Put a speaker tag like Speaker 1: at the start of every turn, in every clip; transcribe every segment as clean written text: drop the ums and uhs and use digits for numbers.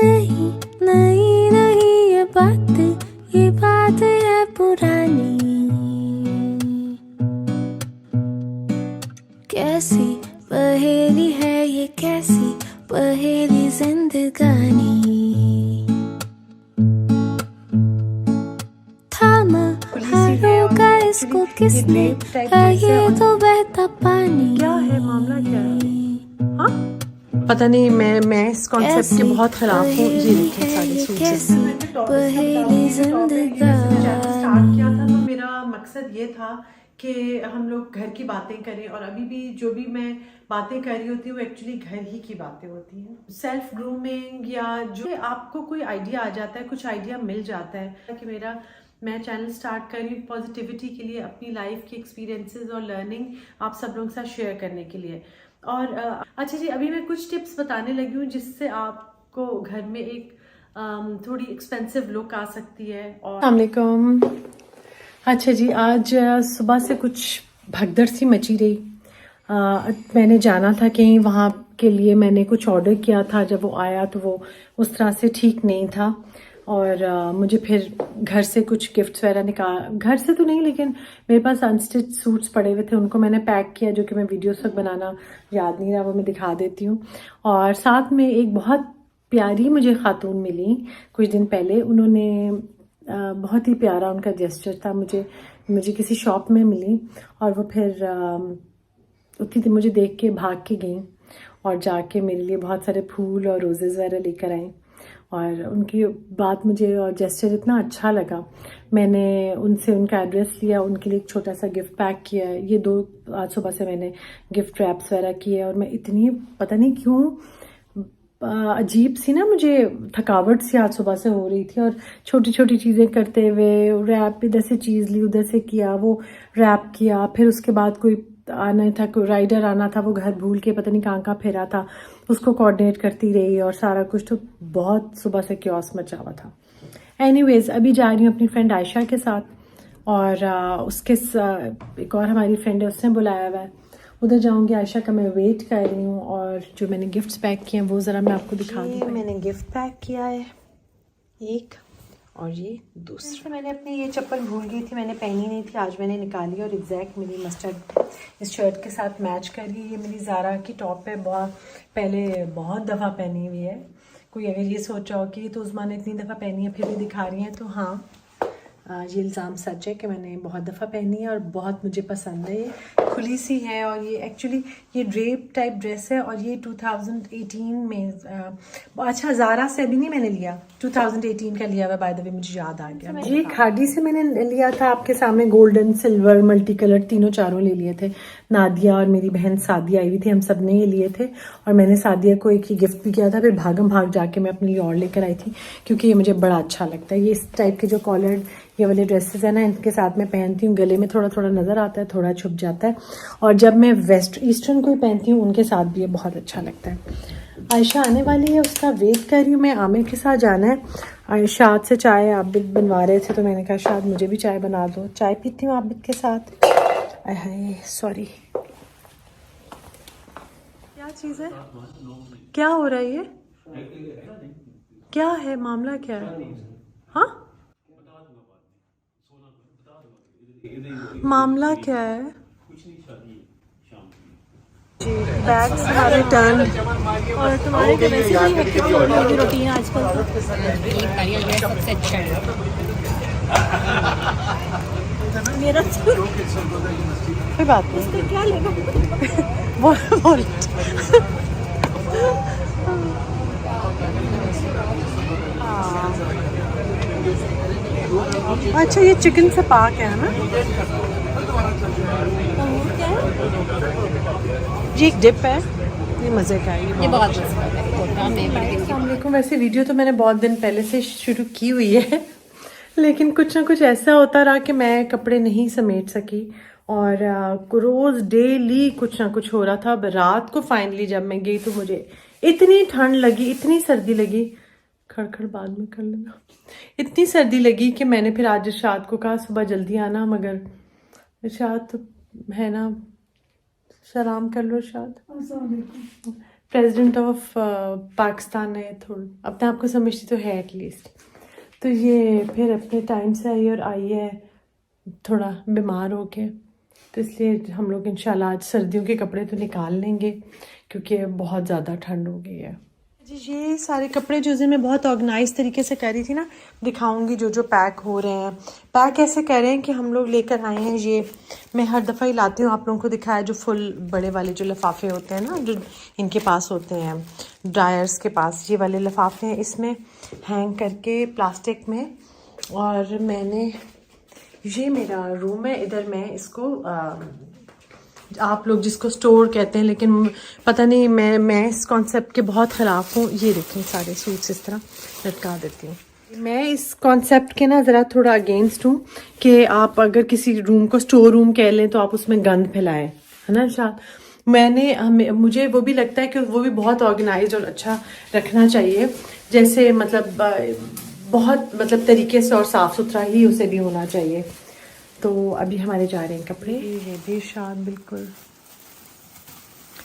Speaker 1: नहीं नहीं नहीं ये बात है पुरानी। कैसी पहेली है ये, कैसी पहेली जिंदगानी। थामा हारों का इसको किसने, है ये तो बहता पानी।
Speaker 2: क्या है मामला, क्या है? हाँ पता नहीं, मैं इस कॉन्सेप्ट के बहुत खिलाफ हूँ। ये देखें सारे सूट
Speaker 1: पहेली जिंदगानी।
Speaker 2: स्टार्ट किया था तो मेरा मकसद ये था कि हम लोग घर की बातें करें, और अभी भी जो भी मैं बातें कर रही होती हूँ वो एक्चुअली घर ही की बातें होती हैं। सेल्फ ग्रूमिंग या जो आपको कोई आइडिया आ जाता है, कुछ आइडिया मिल जाता है कि मैं चैनल स्टार्ट कर रही हूँ पॉजिटिविटी के लिए, अपनी लाइफ की एक्सपीरियंसेस और लर्निंग आप सब लोगों के साथ शेयर करने के लिए। और अच्छा जी, अभी मैं कुछ टिप्स बताने लगी हूँ जिससे आपको घर में एक थोड़ी एक्सपेंसिव लुक आ सकती है। और अस्सलामुअलैकुम। अच्छा जी, आज सुबह से कुछ भगदड़ सी मची रही। मैंने जाना था कहीं, वहाँ के लिए मैंने कुछ ऑर्डर किया था। जब वो आया तो वो उस तरह से ठीक नहीं था, और मुझे फिर घर से कुछ गिफ्ट्स वगैरह घर से तो नहीं, लेकिन मेरे पास अनस्टिच सूट्स पड़े हुए थे, उनको मैंने पैक किया, जो कि मैं वीडियोस तक बनाना याद नहीं रहा, वो मैं दिखा देती हूँ। और साथ में एक बहुत प्यारी मुझे खातून मिली कुछ दिन पहले। उन्होंने बहुत ही प्यारा उनका जेस्चर था, मुझे किसी शॉप में मिली, और वो फिर उतनी थी, मुझे देख के भाग के गई और जाके मेरे लिए बहुत सारे फूल और रोजेज़ वगैरह लेकर आई। और उनकी बात मुझे और जेस्चर इतना अच्छा लगा, मैंने उनसे उनका एड्रेस लिया, उनके लिए एक छोटा सा गिफ्ट पैक किया। ये आज सुबह से मैंने गिफ्ट रैप्स वगैरह किए, और मैं इतनी पता नहीं क्यों अजीब सी ना, मुझे थकावट सी आज सुबह से हो रही थी। और छोटी छोटी चीज़ें करते हुए, रैप इधर से चीज़ ली, उधर से किया, वो रैप किया, फिर उसके बाद कोई आना था, कोई राइडर आना था, वो घर भूल के पता नहीं कहाँ फिरा था, उसको कोऑर्डिनेट करती रही, और सारा कुछ तो बहुत सुबह से क्योस मचा हुआ था। एनीवेज, अभी जा रही हूँ अपनी फ्रेंड आयशा के साथ, और उसके एक और हमारी फ्रेंड है, उसने बुलाया हुआ है, उधर जाऊंगी। आयशा का मैं वेट कर रही हूँ, और जो मैंने गिफ्ट्स पैक किए हैं वो ज़रा मैं आपको दिखा दूँ। मैंने गिफ्ट पैक किया है एक, और ये दूसरा। मैंने अपनी ये चप्पल भूल गई थी, मैंने पहनी नहीं थी, आज मैंने निकाली, और एग्जैक्ट मेरी मस्टर्ड इस शर्ट के साथ मैच कर रही है। ये मेरी ज़ारा की टॉप है, बहुत दफ़ा पहनी हुई है। कोई अगर ये सोचा हो कि तो उस्मान ने इतनी दफ़ा पहनी है फिर भी दिखा रही हैं, तो हाँ, ये इल्ज़ाम सच है कि मैंने बहुत दफ़ा पहनी है और बहुत मुझे पसंद है। ये खुली सी है, और ये एक्चुअली ये ड्रेप टाइप ड्रेस है, और ये 2018 में अच्छा ज़ारा से अभी नहीं मैंने लिया, 2018 का लिया हुआ, बाय द वे मुझे याद आ गया। ये खादी से मैंने लिया था, आपके सामने गोल्डन सिल्वर मल्टी कलर तीनों चारों ले लिए थे। नादिया और मेरी बहन सादिया आई हुई थी, हम सब ने ये लिए थे, और मैंने सादिया को एक ही गिफ्ट भी किया था। फिर भागम भाग जाके मैं अपने लिए और लेकर आई थी, क्योंकि ये मुझे बड़ा अच्छा लगता है। ये इस टाइप के जो कॉलर्ड ये वाले ड्रेसेस है ना, इनके साथ में पहनती हूँ, गले में थोड़ा थोड़ा नज़र आता है, थोड़ा छुप जाता है। और जब मैं ईस्टर्न कोई पहनती हूँ उनके साथ भी ये बहुत अच्छा लगता है। आयशा आने वाली है, उसका वेट कर रही हूँ मैं। आमिर के साथ जाना है। आयशा आज से चाय आबिद बनवा रहे थे, तो मैंने कहा शायद मुझे भी चाय बना दो, चाय पीती हूँ आबिद के साथ। हाय सॉरी, क्या चीज़ है, क्या हो रहा है, ये क्या है मामला, क्या है? हाँ, मामला क्या है? बैग्स हमारे टर्न, और तुम्हारे तो वैसे ही हेक्टिक हो रही होगी रूटीन आजकल सबसे अच्छा है मेरा। कोई बात नहीं, क्या लेगा बोल। अच्छा, ये चिकन से पाक है ना? ये एक डिप है, ये मज़े का है, ये बहुत अस्सलामुअलैकुम। वैसे वीडियो तो मैंने बहुत दिन पहले से शुरू की हुई है, लेकिन कुछ ना कुछ ऐसा होता रहा कि मैं कपड़े नहीं समेट सकी, और रोज़ डेली कुछ ना कुछ हो रहा था। अब रात को फाइनली जब मैं गई तो मुझे इतनी ठंड लगी, इतनी सर्दी लगी, खड़खड़ बाद में कर लेना, इतनी सर्दी लगी कि मैंने फिर आज इरशाद को कहा सुबह जल्दी आना, मगर इरशाद तो है ना, सलाम कर लो इरशाद। प्रेसिडेंट ऑफ पाकिस्तान है, थोड़ा अपने आप को समझती तो है एटलीस्ट। तो ये फिर अपने टाइम से आई और आई है थोड़ा बीमार हो के, तो इसलिए हम लोग इंशाल्लाह आज सर्दियों के कपड़े तो निकाल लेंगे क्योंकि बहुत ज़्यादा ठंड हो गई है जी। ये सारे कपड़े जो मैं बहुत ऑर्गेनाइज तरीके से करी थी ना, दिखाऊंगी जो जो पैक हो रहे हैं। पैक ऐसे कर रहे हैं कि हम लोग लेकर आए हैं, ये मैं हर दफ़ा ही लाती हूँ, आप लोगों को दिखाया जो फुल बड़े वाले जो लिफाफे होते हैं ना, जो इनके पास होते हैं ड्रायर्स के पास, ये वाले लिफाफे हैं, इसमें हैंग करके प्लास्टिक में। और मैंने, ये मेरा रूम है, इधर मैं इसको आप लोग जिसको स्टोर कहते हैं, लेकिन पता नहीं, मैं इस कॉन्सेप्ट के बहुत ख़िलाफ़ हूँ। ये देखें सारे सूट्स इस तरह लटका देती हूँ। मैं इस कॉन्सेप्ट के ना ज़रा थोड़ा अगेंस्ट हूँ कि आप अगर किसी रूम को स्टोर रूम कह लें तो आप उसमें गंद फैलाएं, है ना शायद। मुझे वो भी लगता है कि वो भी बहुत ऑर्गेनाइज और अच्छा रखना चाहिए, जैसे मतलब बहुत मतलब तरीके से और साफ़ सुथरा ही उसे भी होना चाहिए। तो अभी हमारे जा रहे हैं कपड़े, ये भी शायद बिल्कुल,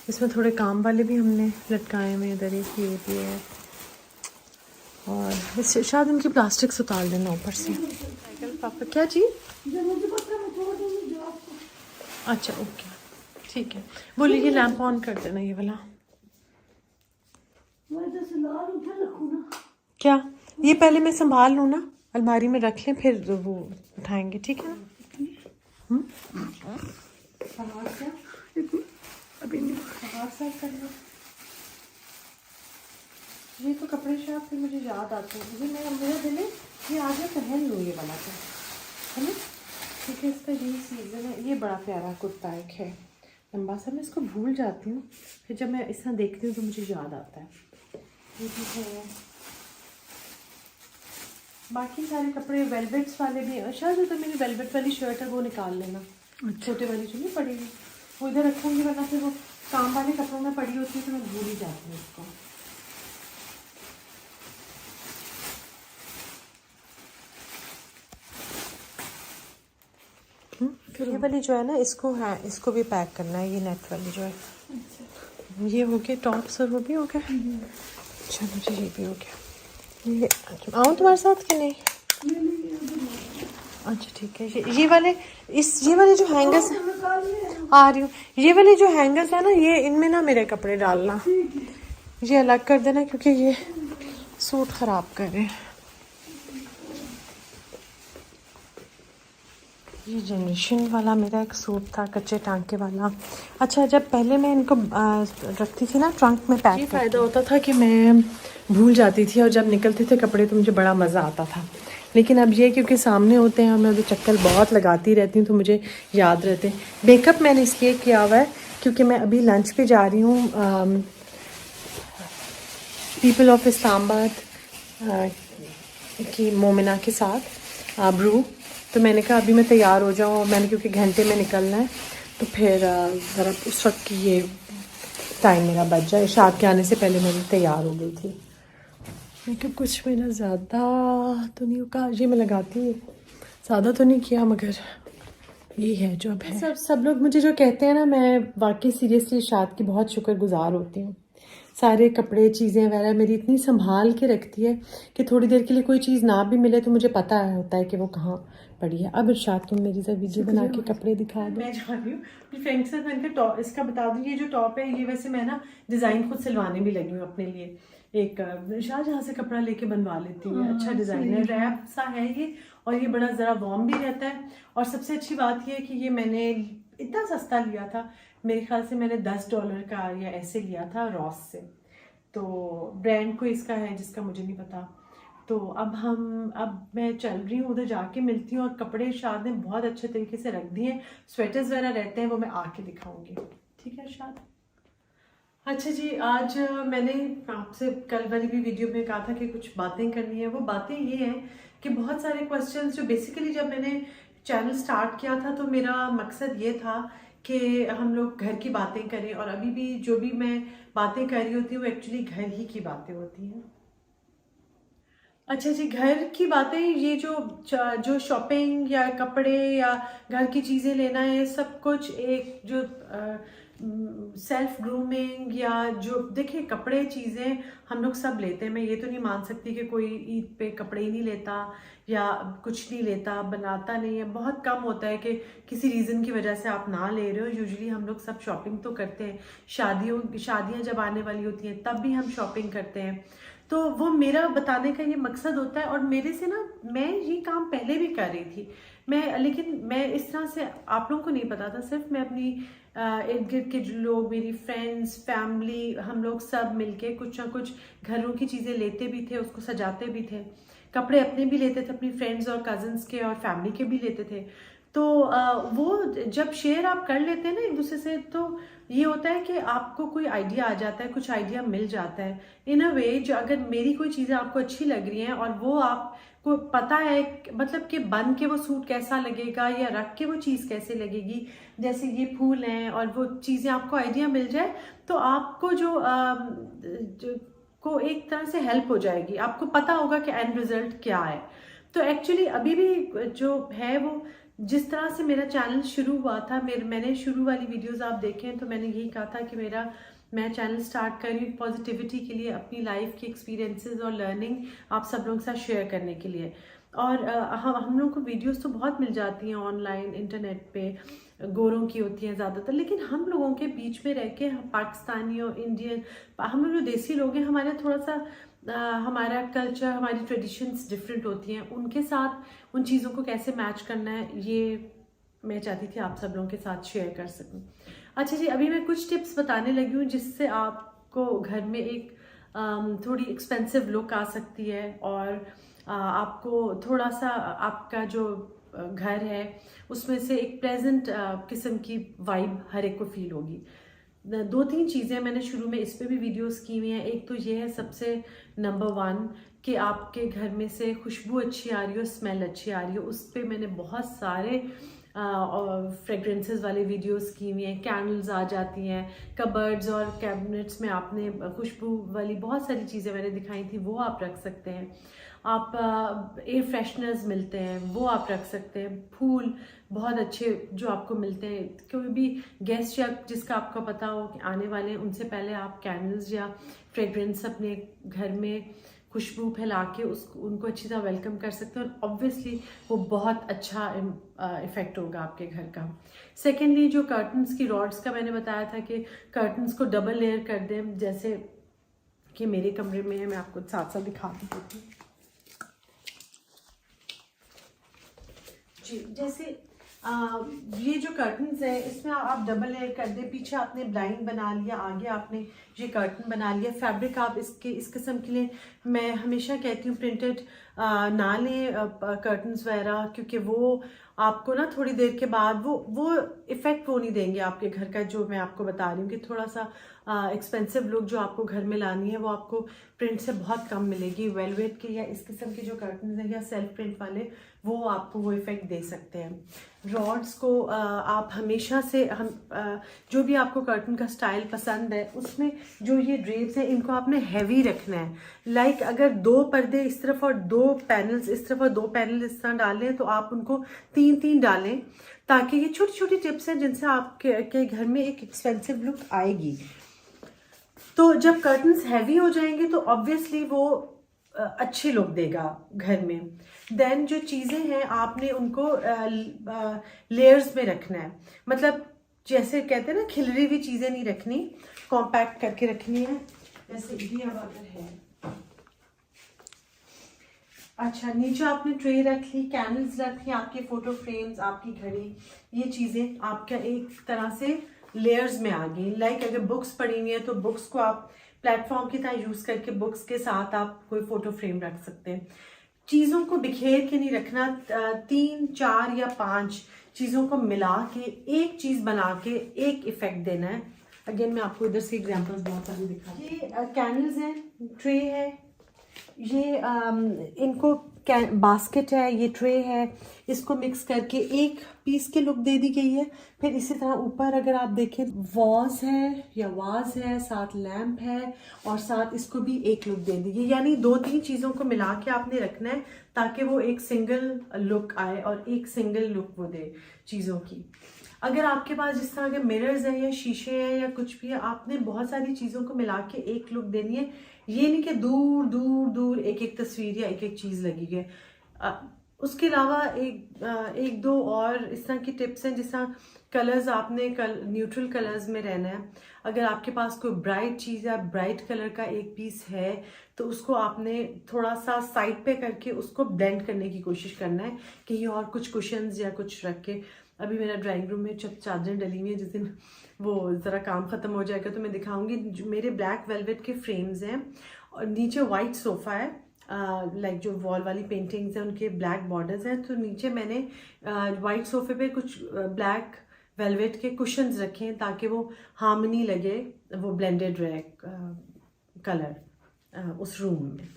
Speaker 2: इसमें थोड़े काम वाले भी हमने लटकाए हुए इधर, एक ये भी है, और इससे शायद इनकी प्लास्टिक से उतार देना ऊपर से। पापा क्या चीज़? अच्छा ओके ठीक है, बोलिए। ये लैंप ऑन कर देना, ये वाला। क्या ये पहले मैं संभाल लूँ ना, अलमारी में रख लें, फिर वो उठाएंगे, ठीक है ना? अभी नहीं करना। ये तो कपड़े शायद फिर मुझे याद आते हैं, ये मेरा दिल है ये आज मैं पहन लूँ ये वाला, है ना, क्योंकि इसका यही सीज़न है। ये बड़ा प्यारा कुर्ता एक है लंबा सा, मैं इसको भूल जाती हूँ, फिर जब मैं इस तरह देखती हूँ तो मुझे याद आता है। ये भी है, बाकी सारे कपड़े वेलवेट्स वाले भी हैं। शायद तो मेरी वेलवेट वाली शर्ट है वो निकाल लेना, छोटे वाली जो नहीं पड़ेगी वो इधर रखूँगी, वरना फिर वो काम वाले कपड़ों में पड़ी होती है तो मैं भूल ही जाती हूँ उसको। फिर ये वाली जो है ना, इसको है, इसको भी पैक करना है, ये नेट वाली जो है। ये हो गए टॉप्स और वो भी हो गया। चलो जी ये भी हो गया। ये आऊँ तुम्हारे साथ कि नहीं? अच्छा ठीक है। ये वाले ये वाले जो हैंगर्स आ रही हूँ, ये वाले जो हैंगर्स है ना, ये इनमें ना मेरे कपड़े डालना, ये अलग कर देना क्योंकि ये सूट ख़राब कर रहे हैं। ये जनरेशन वाला मेरा एक सूट था, कच्चे टांके वाला। अच्छा, जब पहले मैं इनको रखती थी ना ट्रंक में पैक, ये फ़ायदा होता था कि मैं भूल जाती थी और जब निकलते थे कपड़े तो मुझे बड़ा मज़ा आता था। लेकिन अब ये क्योंकि सामने होते हैं और मैं उधर चक्कर बहुत लगाती रहती हूँ तो मुझे याद रहते हैं। मेकअप मैंने इसलिए किया हुआ है क्योंकि मैं अभी लंच पे जा रही हूँ पीपल ऑफ इस्लामाबाद की मोमिना के साथ ब्रू। तो मैंने कहा अभी मैं तैयार हो जाऊँ, मैंने क्योंकि घंटे में निकलना है तो फिर ज़रा उस वक्त की ये टाइम मेरा बच जाए। इशाद के आने से पहले मैं तैयार हो गई थी। मेकअप कुछ मेरा ज़्यादा तो नहीं होगा, ये मैं लगाती हूँ, ज़्यादा तो नहीं किया, मगर ये है जो अब है। सब लोग मुझे जो कहते हैं ना, मैं वाकई सीरियसली इशाद की बहुत शुक्रगुजार होती हूँ। सारे कपड़े चीज़ें वगैरह मेरी इतनी संभाल के रखती है कि थोड़ी देर के लिए कोई चीज़ ना भी मिले तो मुझे पता होता है कि वो कहाँ पड़ी है। अब इरशाद तुम मेरी से वीडियो बना के कपड़े दिखा दो। मैं जा रही हूँ अपनी फ्रेंड से, मैंने टॉप इसका बता दूँ, ये जो टॉप है ये वैसे मैं ना डिज़ाइन खुद सिलवाने भी लगी हूँ अपने लिए। एक शाहजहाँ से कपड़ा लेके बनवा लेती हूँ, अच्छा डिज़ाइन है, रैप सा है ये, और ये बड़ा ज़रा वार्म भी रहता है। और सबसे अच्छी बात ये है कि ये मैंने इतना सस्ता लिया था, मेरे ख्याल से मैंने $10 का या ऐसे लिया था रॉस से, तो ब्रांड को इसका है जिसका मुझे नहीं पता। तो अब मैं चल रही हूँ, उधर जाके मिलती हूँ। और कपड़े शाद ने बहुत अच्छे तरीके से रख दिए हैं, स्वेटर्स वगैरह रहते हैं, वो मैं आके दिखाऊंगी, ठीक है शाद? अच्छा जी, आज मैंने आपसे कल वाली भी वीडियो में कहा था कि कुछ बातें करनी है। वो बातें ये हैं कि बहुत सारे क्वेश्चंस जो बेसिकली जब मैंने चैनल स्टार्ट किया था तो मेरा मकसद ये था कि हम लोग घर की बातें करें, और अभी भी जो भी मैं बातें कर रही होती हूँ वो एक्चुअली घर ही की बातें होती हैं। अच्छा जी, घर की बातें, ये जो शॉपिंग या कपड़े या घर की चीज़ें लेना है, सब कुछ एक जो सेल्फ ग्रूमिंग या जो देखिए कपड़े चीज़ें हम लोग सब लेते हैं। मैं ये तो नहीं मान सकती कि कोई ईद पे कपड़े ही नहीं लेता या कुछ नहीं लेता, बनाता नहीं है। बहुत कम होता है कि किसी रीज़न की वजह से आप ना ले रहे हो। यूजुअली हम लोग सब शॉपिंग तो करते हैं, शादियाँ जब आने वाली होती हैं तब भी हम शॉपिंग करते हैं। तो वो मेरा बताने का ये मकसद होता है। और मेरे से ना, मैं ये काम पहले भी कर रही थी लेकिन मैं इस तरह से आप लोगों को नहीं पता था। सिर्फ मैं अपनी इर्द गिर्द के जो लोग, मेरी फ्रेंड्स, फैमिली, हम लोग सब मिलके कुछ ना कुछ घरों की चीज़ें लेते भी थे, उसको सजाते भी थे। कपड़े अपने भी लेते थे, अपनी फ्रेंड्स और कजन्स के और फैमिली के भी लेते थे। तो वो जब शेयर आप कर लेते हैं ना एक दूसरे से, तो ये होता है कि आपको कोई आइडिया आ जाता है, कुछ आइडिया मिल जाता है इन अ वे। जो अगर मेरी कोई चीज़ें आपको अच्छी लग रही हैं और वो आपको पता है मतलब कि बन के वो सूट कैसा लगेगा या रख के वो चीज़ कैसे लगेगी, जैसे ये फूल हैं, और वो चीज़ें आपको आइडिया मिल जाए, तो आपको जो को एक तरह से हेल्प हो जाएगी। आपको पता होगा कि एंड रिजल्ट क्या है। तो एक्चुअली अभी भी जो है वो, जिस तरह से मेरा चैनल शुरू हुआ था, मैंने शुरू वाली वीडियोस आप देखें तो मैंने यही कहा था कि मैं चैनल स्टार्ट कर रही हूँ पॉजिटिविटी के लिए, अपनी लाइफ की एक्सपीरियंसेस और लर्निंग आप सब लोगों के साथ शेयर करने के लिए। और हम लोग को वीडियोस तो बहुत मिल जाती हैं ऑनलाइन, इंटरनेट पे, गोरों की होती हैं ज़्यादातर, लेकिन हम लोगों के बीच में रह के, पाकिस्तानी और इंडियन, हम लोग जो देसी लोग हैं, हमारे थोड़ा सा हमारा कल्चर, हमारी ट्रेडिशंस डिफरेंट होती हैं। उनके साथ उन चीज़ों को कैसे मैच करना है, ये मैं चाहती थी आप सब लोगों के साथ शेयर कर सकूं। अच्छा जी, अभी मैं कुछ टिप्स बताने लगी हूँ जिससे आपको घर में एक थोड़ी एक्सपेंसिव लुक आ सकती है, और आपको थोड़ा सा आपका जो घर है उसमें से एक प्लेजेंट किस्म की वाइब हर एक को फील होगी। 2-3 चीज़ें मैंने शुरू में इस पे भी वीडियोस की हुई हैं। एक तो ये है सबसे नंबर 1 कि आपके घर में से खुशबू अच्छी आ रही हो, स्मेल अच्छी आ रही हो। उस पर मैंने बहुत सारे फ्रेगरेंसेस वाले वीडियोस की हुई हैं। कैंडल्स आ जाती हैं, कबर्ड्स और कैबिनेट्स में आपने खुशबू वाली बहुत सारी चीज़ें मैंने दिखाई थी, वो आप रख सकते हैं। आप एयर फ्रेशनर्स मिलते हैं, वो आप रख सकते हैं। फूल बहुत अच्छे जो आपको मिलते हैं, कोई भी गेस्ट या जिसका आपको पता हो कि आने वाले हैं, उनसे पहले आप कैंडल्स या फ्रेगरेंस अपने घर में खुशबू फैला के उनको अच्छी तरह वेलकम कर सकते हैं, और ऑब्वियसली वो बहुत अच्छा इफेक्ट होगा आपके घर का। सेकेंडली, जो कर्टन्स की रॉड्स का मैंने बताया था कि कर्टन्स को डबल लेयर कर दें, जैसे कि मेरे कमरे में है, मैं आपको साथ साथ दिखा देती हूँ जी। जैसे ये जो कर्टन्स है, इसमें आप डबल लेयर कर दे। पीछे आपने ब्लाइंड बना लिया, आगे आपने ये कर्टन बना लिया। फैब्रिक आप इस किस्म के लिए, मैं हमेशा कहती हूँ प्रिंटेड ना लें कर्टन्स वगैरह, क्योंकि वो आपको ना थोड़ी देर के बाद वो इफेक्ट वो नहीं देंगे आपके घर का, जो मैं आपको बता रही हूँ कि थोड़ा सा एक्सपेंसिव लुक जो आपको घर में लानी है वो आपको प्रिंट से बहुत कम मिलेगी। वेलवेट के या इस किस्म के जो कर्टन्स हैं या सेल्फ प्रिंट वाले, वो आपको वो इफेक्ट दे सकते हैं। रॉड्स को आप हमेशा से जो भी आपको कर्टन का स्टाइल पसंद है, उसमें जो ये ड्रेप्स हैं इनको आपने हैवी रखना है। लाइक अगर 2 पर्दे इस तरफ और 2 पैनल्स इस तरफ और 2 पैनल इस तरह डालें, तो आप उनको 3-3 डालें, ताकि ये छोटी छोटी टिप्स हैं जिनसे आपके घर में एक एक्सपेंसिव लुक आएगी। तो जब कर्टन्स हैवी हो जाएंगे तो ऑब्वियसली वो अच्छी लुक देगा घर में। देन जो चीज़ें हैं आपने उनको लेयर्स में रखना है, मतलब जैसे कहते हैं ना, खिलरी हुई चीज़ें नहीं रखनी, कॉम्पैक्ट करके रखनी है। जैसे ये अब अगर है, अच्छा, नीचे आपने ट्रे रख ली, कैंडल्स रख ली, आपके फोटो फ्रेम्स, आपकी घड़ी, ये चीज़ें आपका एक तरह से लेयर्स में आ गई। लाइक अगर बुक्स पढ़ी हुई है तो बुक्स को आप प्लेटफॉर्म की तरह यूज करके बुक्स के साथ आप कोई फोटो फ्रेम रख सकते हैं। चीज़ों को बिखेर के नहीं रखना, 3, 4 या 5 चीज़ों को मिला के एक चीज़ बना के एक इफेक्ट देना है। अगेन मैं आपको इधर से एग्जांपल्स बहुत सारे दिखा। ये कैंडल्स हैं, ट्रे है, ये इनको बास्केट है, ये ट्रे है, इसको मिक्स करके एक पीस की लुक दे दी गई है। फिर इसी तरह ऊपर अगर आप देखें, वाज है या वाज है, साथ लैंप है, और साथ इसको भी एक लुक दे दी गई। यानी 2-3 चीज़ों को मिला के आपने रखना है ताकि वो एक सिंगल लुक आए और एक सिंगल लुक वो दे चीज़ों की। अगर आपके पास जिस तरह के मिरर्स हैं या शीशे हैं या कुछ भी है, आपने बहुत सारी चीज़ों को मिला के एक लुक देनी है। ये नहीं कि दूर दूर दूर एक एक तस्वीर या एक एक चीज़ लगी है। उसके अलावा एक दो और इस तरह की टिप्स हैं, जिस तरह कलर्स आपने न्यूट्रल कलर्स में रहना है। अगर आपके पास कोई ब्राइट चीज़ या ब्राइट कलर का एक पीस है तो उसको आपने थोड़ा सा साइड पे करके उसको ब्लेंड करने की कोशिश करना है, कहीं और कुछ कुशन्स या कुछ रख के। अभी मेरा ड्राइंग रूम में चादरें डली हुई है, जिस दिन वो ज़रा काम ख़त्म हो जाएगा तो मैं दिखाऊंगी। मेरे ब्लैक वेलवेट के फ्रेम्स हैं और नीचे वाइट सोफ़ा है, लाइक जो वॉल वाली पेंटिंग्स हैं उनके ब्लैक बॉर्डर्स हैं, तो नीचे मैंने वाइट सोफे पे कुछ ब्लैक वेलवेट के कुशन्स रखे हैं ताकि वो हार्मनी लगे, वो ब्लेंडेड रहे कलर उस रूम में।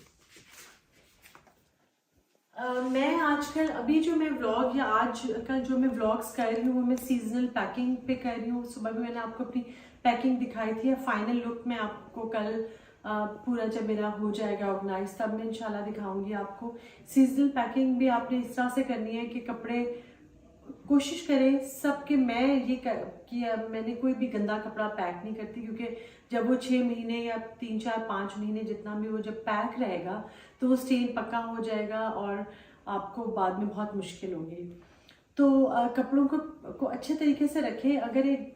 Speaker 2: मैं आजकल अभी जो मैं व्लॉग या आजकल जो मैं व्लॉग्स कर रही हूँ वो मैं सीजनल पैकिंग पे कर रही हूँ। सुबह भी मैंने आपको अपनी पैकिंग दिखाई थी। फाइनल लुक मैं आपको कल पूरा जब मेरा हो जाएगा ऑर्गेनाइज तब मैं इंशाल्लाह दिखाऊंगी आपको। सीजनल पैकिंग भी आपने इस तरह से करनी है कि कपड़े कोशिश करें सबके, मैं ये कि मैंने कोई भी गंदा कपड़ा पैक नहीं करती, क्योंकि जब वो 6 महीने या 3 4 5 महीने जितना भी वो जब पैक रहेगा तो वो स्टेन पक्का हो जाएगा और आपको बाद में बहुत मुश्किल होगी। तो कपड़ों को अच्छे तरीके से रखें। अगर एक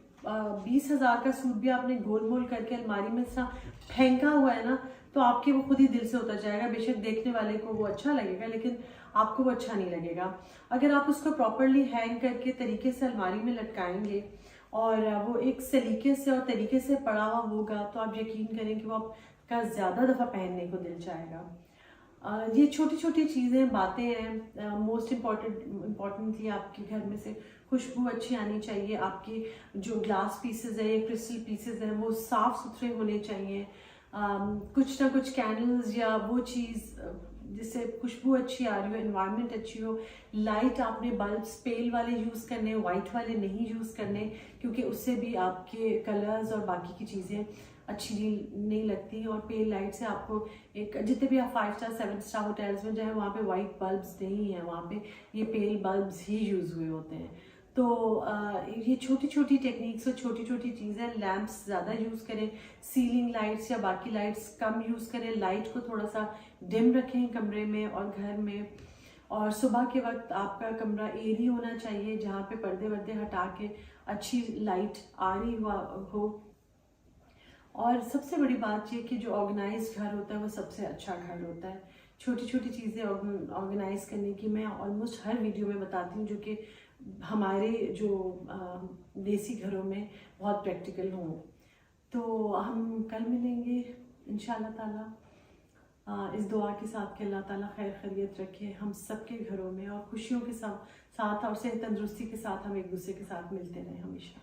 Speaker 2: 20,000 का सूट भी आपने गोल गोल करके अलमारी में सा फेंका हुआ है ना, तो आपके वो खुद ही दिल से उतर जाएगा। बेशक देखने वाले को वो अच्छा लगेगा लेकिन आपको वो अच्छा नहीं लगेगा। अगर आप उसको प्रॉपरली हैंग करके तरीके से अलमारी में लटकाएंगे और वो एक सलीके से और तरीके से पड़ा हुआ होगा तो आप यकीन करें कि वो आपका ज़्यादा दफ़ा पहनने को दिल चाहेगा। ये छोटी छोटी चीज़ें बातें हैं। मोस्ट इम्पॉर्टेंटली आपके घर में से खुशबू अच्छी आनी चाहिए। आपके जो ग्लास पीसेज है या क्रिस्टल पीसेज हैं वो साफ़ सुथरे होने चाहिए। कुछ ना कुछ कैंडल्स या वो चीज़ जिससे खुशबू अच्छी आ रही हो, एनवायरनमेंट अच्छी हो। लाइट आपने बल्ब्स पेल वाले यूज़ करने, वाइट वाले नहीं यूज़ करने, क्योंकि उससे भी आपके कलर्स और बाकी की चीज़ें अच्छी नहीं लगती। और पेल लाइट से आपको एक, जितने भी आप 5 स्टार 7 स्टार होटल्स में जाए वहाँ पे वाइट बल्ब्स नहीं है, वहाँ पे ये पेल बल्ब्स ही यूज़ हुए होते हैं। तो ये छोटी छोटी टेक्निक्स और छोटी छोटी चीज़ें। लैम्प्स ज़्यादा यूज़ करें, सीलिंग लाइट्स या बाकी लाइट्स कम यूज़ करें। लाइट को थोड़ा सा डिम रखें कमरे में और घर में। और सुबह के वक्त आपका कमरा एयरी होना चाहिए, जहाँ पे पर्दे वर्दे हटा के अच्छी लाइट आ रही हो। और सबसे बड़ी बात ये कि जो ऑर्गेनाइज घर होता है वो सबसे अच्छा घर होता है। छोटी छोटी चीज़ें ऑर्गेनाइज करने की मैं ऑलमोस्ट हर वीडियो में बताती हूँ, जो कि हमारे जो देसी घरों में बहुत प्रैक्टिकल हों। तो हम कल मिलेंगे इंशाल्लाह ताला, इस दुआ के साथ कि अल्लाह ताला खैर खैरियत रखे हम सबके घरों में और खुशियों के साथ और सेहत तंदुरुस्ती के साथ हम एक दूसरे के साथ मिलते रहें हमेशा।